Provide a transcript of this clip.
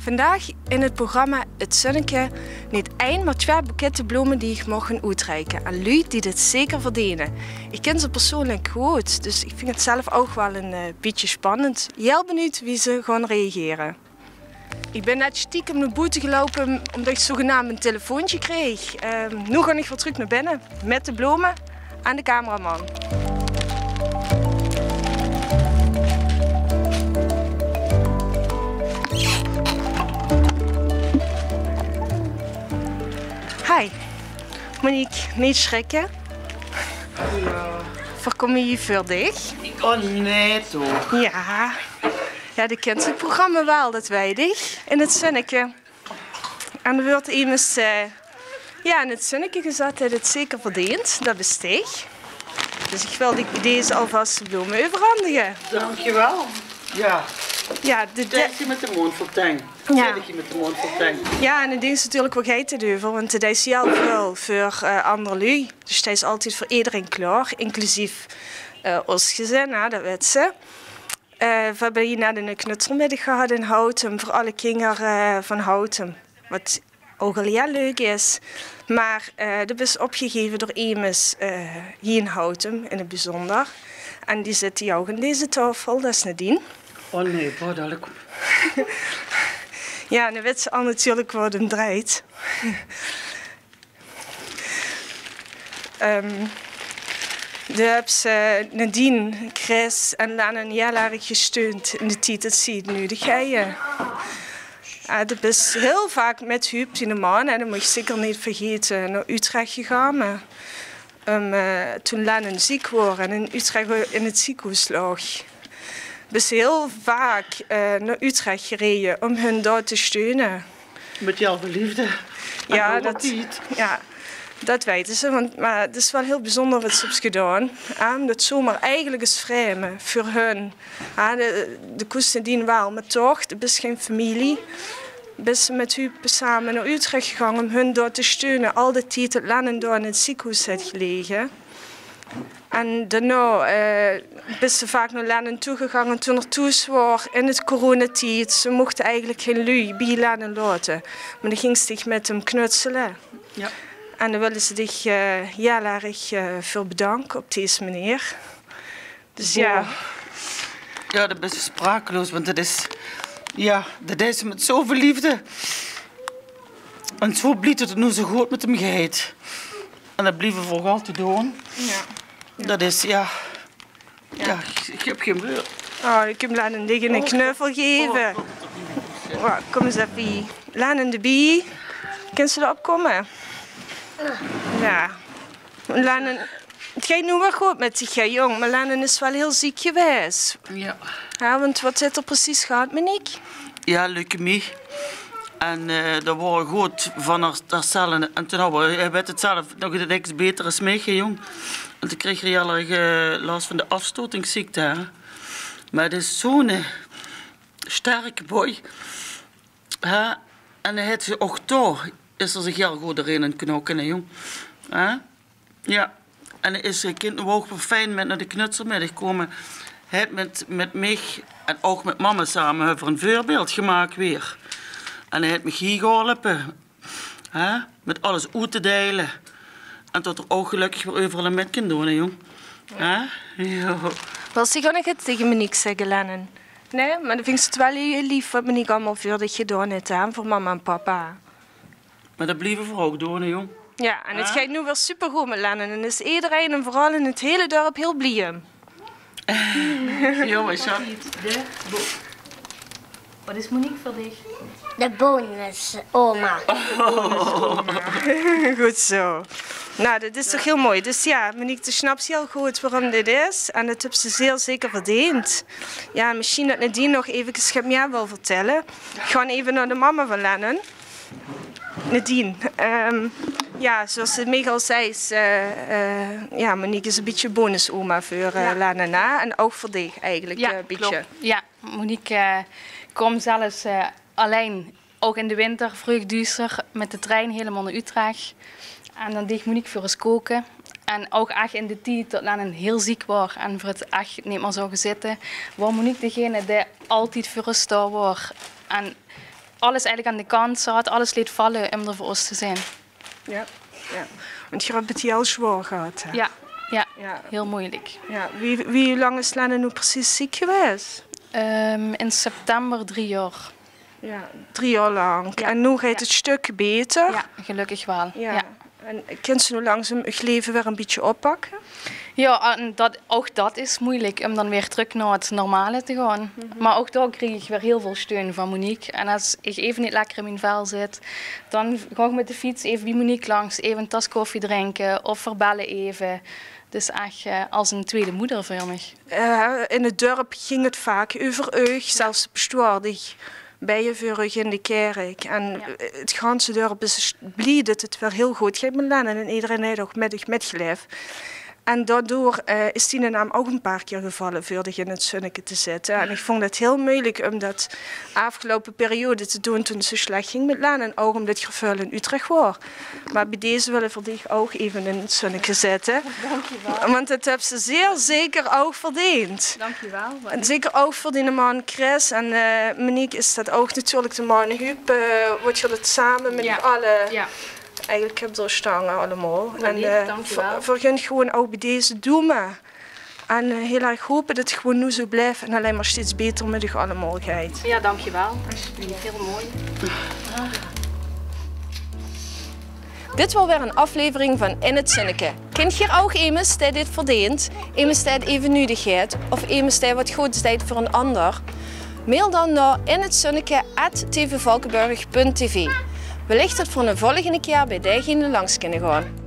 Vandaag in het programma Het Zonneke niet één, maar 2 boeketten bloemen die ik mag uitreiken aan jullie die dit zeker verdienen. Ik ken ze persoonlijk goed, dus ik vind het zelf ook wel een beetje spannend. Heel benieuwd wie ze gaan reageren. Ik ben net stiekem naar buiten gelopen omdat ik zogenaamd een telefoontje kreeg. Nu ga ik weer terug naar binnen met de bloemen aan de cameraman. Hi, Monique, niet schrikken. Ja. Waar kom je hier voor dich? Oh nee toch. Ja, die kent het programma wel, dat weet ik. In het Zonneke. En er wordt immers in het Zonneke gezet dat het zeker verdient. Dat besteeg. Dus ik wil deze alvast de bloemen overhandigen. Dankjewel. Ja. Ja, Tijdje met de mondfontein. Ja. Tijdje met de mondfontein. Ja, en het ding is natuurlijk wat gij te doen, want het is heel veel voor andere lui. Dus het is altijd voor iedereen klaar, inclusief ons gezin, dat weet ze. We hebben hier net een knutselmiddag gehad in Houten voor alle kinderen van Houten. Wat ook al heel leuk is. Maar dat is opgegeven door Emes hier in Houten in het bijzonder. En die zit hier ook aan deze tafel, dat is Nadine. Oh nee, dadelijk. Ja, en dan weet ze al natuurlijk wat hem draait. De heb ze Nadine, Chris en Lennon heel erg gesteund in de tijd dat ze het nu de geien. Dat is heel vaak met Huub in de man, en dat moet je zeker niet vergeten, naar Utrecht gegaan. Toen Lennon ziek was en in Utrecht in het ziekenhuis lag. Dus heel vaak naar Utrecht gereden om hun daar te steunen. Met jouw liefde. Ja, dat weten ze. Maar het is wel heel bijzonder wat ze hebben gedaan. Dat zomaar eigenlijk is vreemd voor hun. De koesten dienen wel, maar toch, het is geen familie. Ben ze met u samen naar Utrecht gegaan om hun daar te steunen. Al die tijd dat Lennon daar in het ziekenhuis heeft gelegen. En daarna ben ze vaak naar Lennon toegegaan toen er thuis was in het coronatijd. Ze mochten eigenlijk geen lui bij Lennon laten. Maar dan ging ze zich met hem knutselen. Ja. En dan willen ze zich heel erg veel bedanken op deze manier. Dus ja. Ja, dat is sprakeloos, want dat is... Ja, dat is met zoveel liefde. En zo blij dat het nu zo goed met hem gaat. En dat blijven we voor altijd doen. Ja. Dat is, ja, ik heb geen beurt. Oh, ik heb Lennon een knuffel geven. Oh, kom eens even hier. Lennon de bie. Kan ze erop komen? Ja. Lennon, het gaat nu wel goed met zich, jong. Maar Lennon is wel heel ziek geweest. Ja. Ja, want wat zit er precies gehad, Monique? Ja, leukemie. En dat was goed van haar cellen. En toen werd het zelf nog niks beter als mij, jong. En toen kreeg hij heel erg last van de afstotingsziekte. Hè. Maar het is zo'n sterke boy. Hè. En hij heeft ook toch, is er zich heel goed erin aan het knokken, jong. Hè. Ja. En hij is zijn kind ook wel fijn met naar de knutselmiddag komen. Hij heeft met mij en ook met mama samen hebben een voorbeeld gemaakt weer. En hij heeft me hier geholpen. Hè? Met alles uit te delen. En tot er ook gelukkig weer overal met kan doen, hè, jong. Ja. Wil ze gewoon nog iets tegen Monique zeggen, Lennon? Nee, maar dan vind ik het wel heel lief wat Monique allemaal voor dat gedaan heeft, hè? Voor mama en papa. Maar dat blijven we ook doen, hè, jong. Ja, en het gaat nu weer supergoed met Lennon. En is iedereen en vooral in het hele dorp heel blij. Jongens, ja. Wat is Monique voor dich? De bonusoma. Goed zo. Nou, dat is toch heel mooi. Dus ja, Monique snapt heel goed waarom dit is. En dat heeft ze zeer zeker verdiend. Ja, misschien dat Nadine nog even meer wil vertellen. Ik ga even naar de mama van Lennon. Nadine. Ja, zoals Miguel al zei, is, Monique is een beetje bonusoma voor Lennon. En ook voor dich eigenlijk een beetje. Klopt. Ja, Monique komt zelfs alleen, ook in de winter, vroeg duister, met de trein helemaal naar Utrecht. En dan deed Monique voor ons koken. En ook echt in de tijd dat Lennon heel ziek was en voor het echt niet meer zou zitten, was Monique degene die altijd voor ons daar was. En alles eigenlijk aan de kant zat, alles liet vallen om er voor ons te zijn. Ja. Want je hebt het heel zwaar gehad. Hè? Ja, Ja. heel moeilijk. Ja. Wie lang is Lenne nu precies ziek geweest? In september 3 jaar. Ja, 3 jaar lang. Ja. En nu gaat het stuk beter. Ja, gelukkig wel. Ja. Ja. En kunt ze nu langzaam je leven weer een beetje oppakken? Ja, en ook dat is moeilijk, om dan weer terug naar het normale te gaan. Maar ook daar kreeg ik weer heel veel steun van Monique. En als ik even niet lekker in mijn vel zit, dan ga ik met de fiets even bij Monique langs, even een tas koffie drinken of verbellen even. Dus echt als een tweede moeder voor mij. In het dorp ging het vaak over u, zelfs de bestuurder bij je voor u in de kerk. En het ganse dorp is blij dat het weer heel goed gaat met Lenne en iedereen heeft ook metgeleefd. En daardoor is die naam ook een paar keer gevallen voordat in het zonnetje te zetten. En ik vond het heel moeilijk om dat afgelopen periode te doen toen het zo slecht ging met Lenne. En ook omdat je gevoel in Utrecht was. Maar bij deze willen we dich ook even in het zonnetje zetten. Dankjewel. Want dat hebben ze zeer zeker ook verdiend. Dankjewel. En zeker ook voor die man Chris. En Monique is dat ook natuurlijk de man Huub. Wordt je dat samen met alle... Ja. Eigenlijk heb je er stangen allemaal. Dankjewel. Vergun gewoon ook bij deze doen. En heel erg hopen dat het gewoon nu zo blijft en alleen maar steeds beter met je allemaal gaat. Ja, dankjewel. Alsjeblieft, heel mooi. Dit was weer een aflevering van In het Zinneke. Kent je ook iemand die dit verdient? Iemand die het even nodig heeft? Of iemand die wat goed is voor een ander? Mail dan naar inhetzinneke@tvvalkenburg.tv. Wellicht dat voor een volgende keer bij diegene langs kunnen gaan.